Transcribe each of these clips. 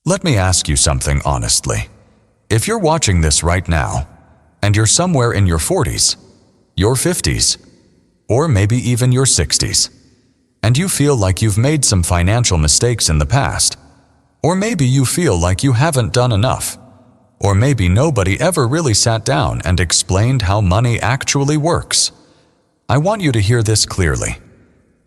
Let me ask you something honestly. If you're watching this right now, and you're somewhere in your 40s, your 50s, or maybe even your 60s, and you feel like you've made some financial mistakes in the past, or maybe you feel like you haven't done enough, or maybe nobody ever really sat down and explained how money actually works, I want you to hear this clearly.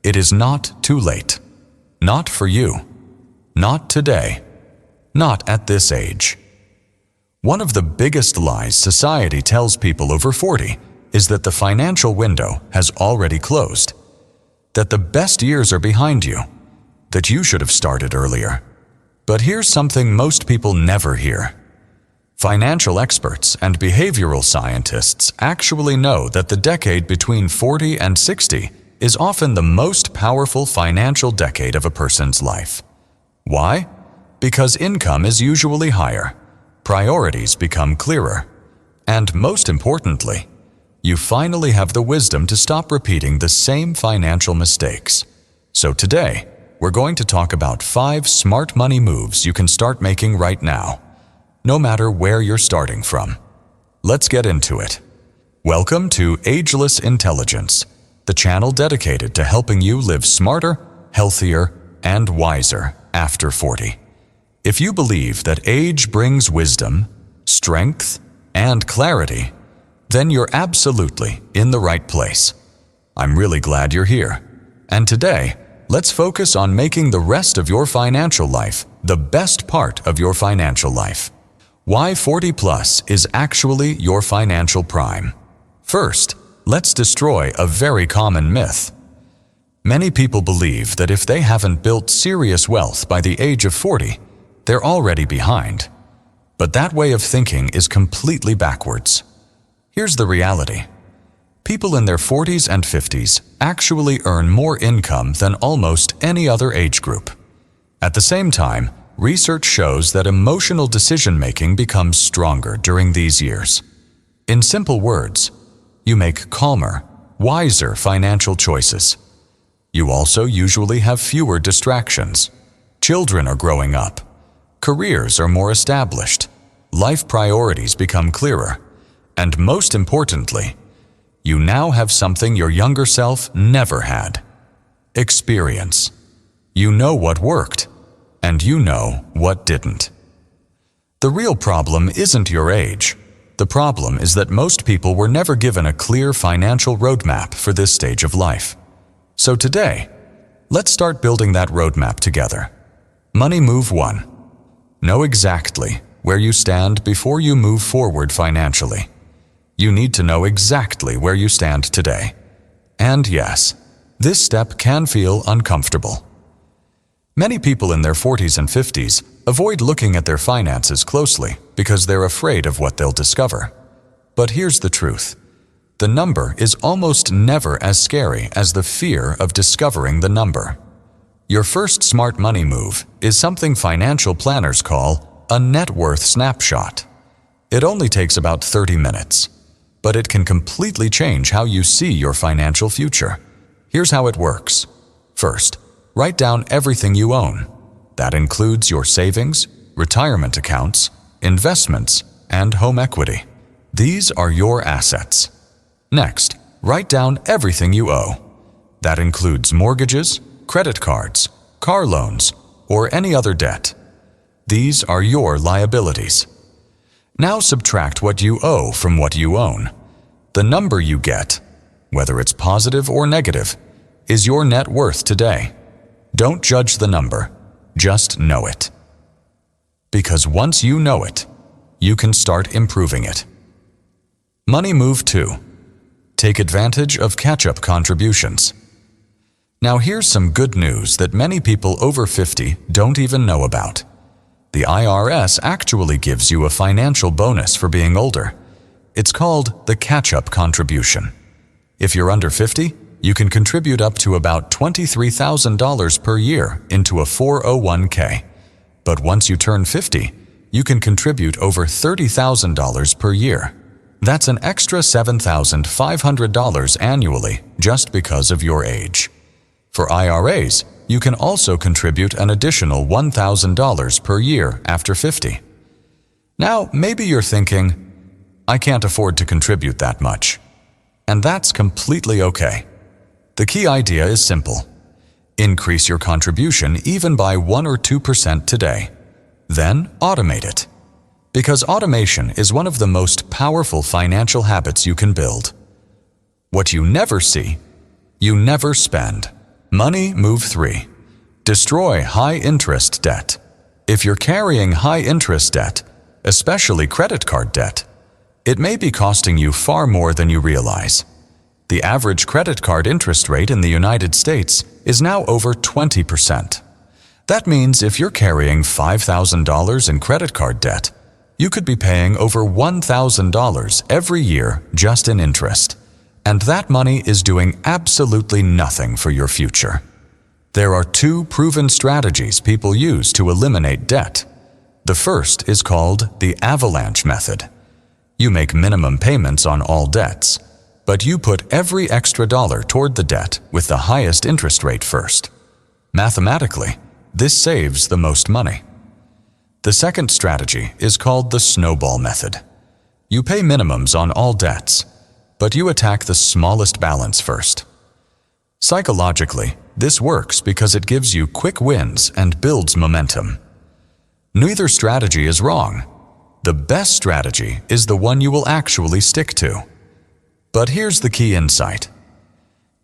It is not too late. Not for you. Not today. Not at this age. One of the biggest lies society tells people over 40 is that the financial window has already closed, that the best years are behind you, that you should have started earlier. But here's something most people never hear. Financial experts and behavioral scientists actually know that the decade between 40 and 60 is often the most powerful financial decade of a person's life. Why? Because income is usually higher, priorities become clearer, and most importantly, you finally have the wisdom to stop repeating the same financial mistakes. So today, we're going to talk about 5 smart money moves you can start making right now, no matter where you're starting from. Let's get into it. Welcome to Ageless Intelligence, the channel dedicated to helping you live smarter, healthier, and wiser after 40. If you believe that age brings wisdom, strength, and clarity, then you're absolutely in the right place. I'm really glad you're here. And today, let's focus on making the rest of your financial life the best part of your financial life. Why 40 plus is actually your financial prime. First, let's destroy a very common myth. Many people believe that if they haven't built serious wealth by the age of 40, they're already behind. But that way of thinking is completely backwards. Here's the reality. People in their 40s and 50s actually earn more income than almost any other age group. At the same time, research shows that emotional decision-making becomes stronger during these years. In simple words, you make calmer, wiser financial choices. You also usually have fewer distractions. Children are growing up. Careers are more established. Life priorities become clearer. And most importantly, you now have something your younger self never had. Experience. You know what worked, and you know what didn't. The real problem isn't your age. The problem is that most people were never given a clear financial roadmap for this stage of life. So today, let's start building that roadmap together. Money move 1. Know exactly where you stand before you move forward financially. You need to know exactly where you stand today. And yes, this step can feel uncomfortable. Many people in their 40s and 50s avoid looking at their finances closely because they're afraid of what they'll discover. But here's the truth. The number is almost never as scary as the fear of discovering the number. Your first smart money move is something financial planners call a net worth snapshot. It only takes about 30 minutes, but it can completely change how you see your financial future. Here's how it works. First, write down everything you own. That includes your savings, retirement accounts, investments, and home equity. These are your assets. Next, write down everything you owe. That includes mortgages, credit cards, car loans, or any other debt. These are your liabilities. Now subtract what you owe from what you own. The number you get, whether it's positive or negative, is your net worth today. Don't judge the number, just know it. Because once you know it, you can start improving it. Money move 2. Take advantage of catch-up contributions. Now here's some good news that many people over 50 don't even know about. The IRS actually gives you a financial bonus for being older. It's called the catch-up contribution. If you're under 50, you can contribute up to about $23,000 per year into a 401k. But once you turn 50, you can contribute over $30,000 per year. That's an extra $7,500 annually just because of your age. For IRAs, you can also contribute an additional $1,000 per year after 50. Now, maybe you're thinking, I can't afford to contribute that much. And that's completely okay. The key idea is simple. Increase your contribution even by 1 or 2% today. Then automate it. Because automation is one of the most powerful financial habits you can build. What you never see, you never spend. Money move 3. Destroy high-interest debt. If you're carrying high-interest debt, especially credit card debt, it may be costing you far more than you realize. The average credit card interest rate in the United States is now over 20%. That means if you're carrying $5,000 in credit card debt, you could be paying over $1,000 every year just in interest. And that money is doing absolutely nothing for your future. There are 2 proven strategies people use to eliminate debt. The first is called the avalanche method. You make minimum payments on all debts, but you put every extra dollar toward the debt with the highest interest rate first. Mathematically, this saves the most money. The second strategy is called the snowball method. You pay minimums on all debts, but you attack the smallest balance first. Psychologically, this works because it gives you quick wins and builds momentum. Neither strategy is wrong. The best strategy is the one you will actually stick to. But here's the key insight.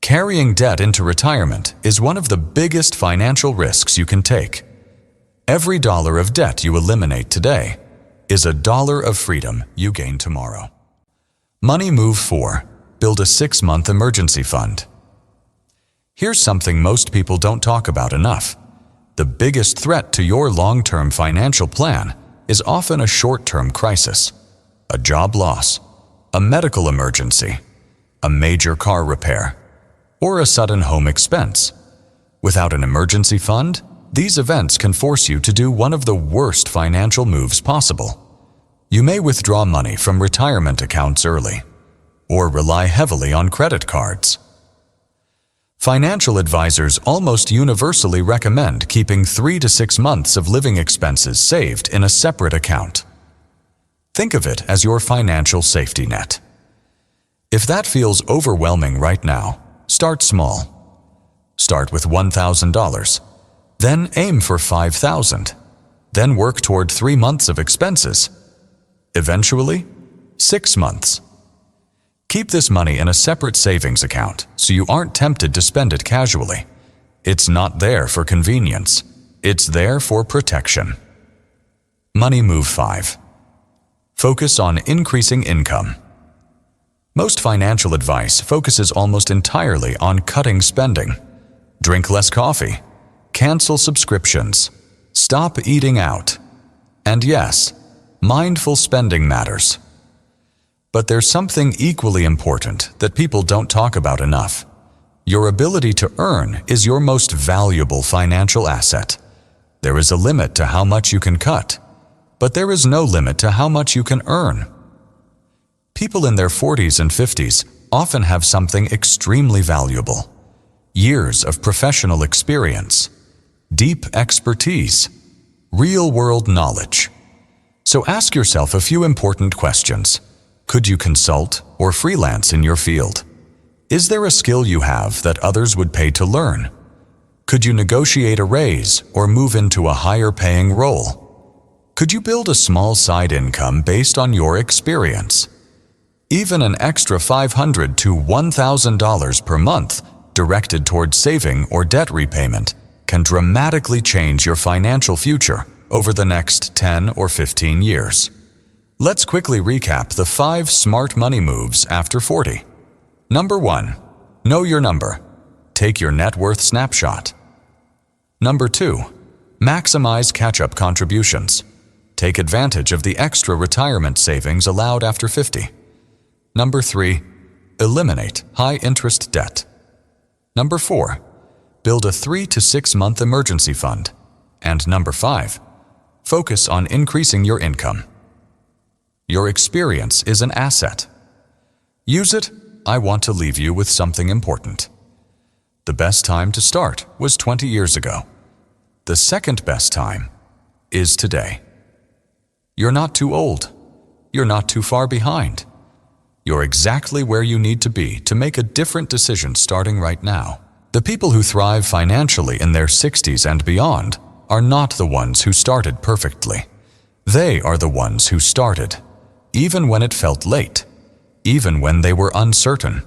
Carrying debt into retirement is one of the biggest financial risks you can take. Every dollar of debt you eliminate today is a dollar of freedom you gain tomorrow. Money move 4. Build a 6-month emergency fund. Here's something most people don't talk about enough. The biggest threat to your long-term financial plan is often a short-term crisis, a job loss, a medical emergency, a major car repair, or a sudden home expense. Without an emergency fund, these events can force you to do one of the worst financial moves possible. You may withdraw money from retirement accounts early, or rely heavily on credit cards. Financial advisors almost universally recommend keeping 3 to 6 months of living expenses saved in a separate account. Think of it as your financial safety net. If that feels overwhelming right now, start small. Start with $1,000, then aim for $5,000, then work toward 3 months of expenses. Eventually, 6 months. Keep this money in a separate savings account so you aren't tempted to spend it casually. It's not there for convenience. It's there for protection. Money move 5. Focus on increasing income. Most financial advice focuses almost entirely on cutting spending. Drink less coffee. Cancel subscriptions. Stop eating out. And yes, mindful spending matters. But there's something equally important that people don't talk about enough. Your ability to earn is your most valuable financial asset. There is a limit to how much you can cut, but there is no limit to how much you can earn. People in their 40s and 50s often have something extremely valuable: years of professional experience, deep expertise, real-world knowledge. So ask yourself a few important questions. Could you consult or freelance in your field? Is there a skill you have that others would pay to learn? Could you negotiate a raise or move into a higher-paying role? Could you build a small side income based on your experience? Even an extra $500 to $1,000 per month directed towards saving or debt repayment can dramatically change your financial future over the next 10 or 15 years. Let's quickly recap the 5 smart money moves after 40. Number 1. Know your number. Take your net worth snapshot. Number 2. Maximize catch-up contributions. Take advantage of the extra retirement savings allowed after 50. Number 3. Eliminate high-interest debt. Number 4. Build a 3 to 6 month emergency fund. And number 5. Focus on increasing your income. Your experience is an asset. Use it. I want to leave you with something important. The best time to start was 20 years ago. The second best time is today. You're not too old. You're not too far behind. You're exactly where you need to be to make a different decision starting right now. The people who thrive financially in their 60s and beyond are not the ones who started perfectly. They are the ones who started, even when it felt late, even when they were uncertain,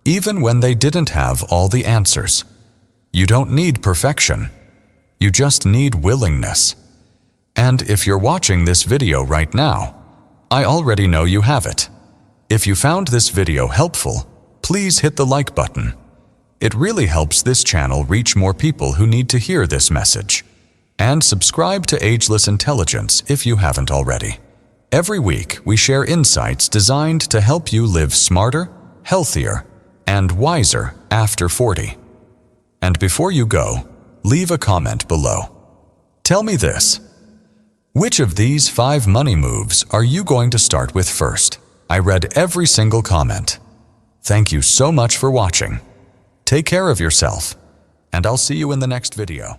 even when they didn't have all the answers. You don't need perfection. You just need willingness. And if you're watching this video right now, I already know you have it. If you found this video helpful, please hit the like button. It really helps this channel reach more people who need to hear this message. And subscribe to Ageless Intelligence if you haven't already. Every week, we share insights designed to help you live smarter, healthier, and wiser after 40. And before you go, leave a comment below. Tell me this. Which of these 5 money moves are you going to start with first? I read every single comment. Thank you so much for watching. Take care of yourself, and I'll see you in the next video.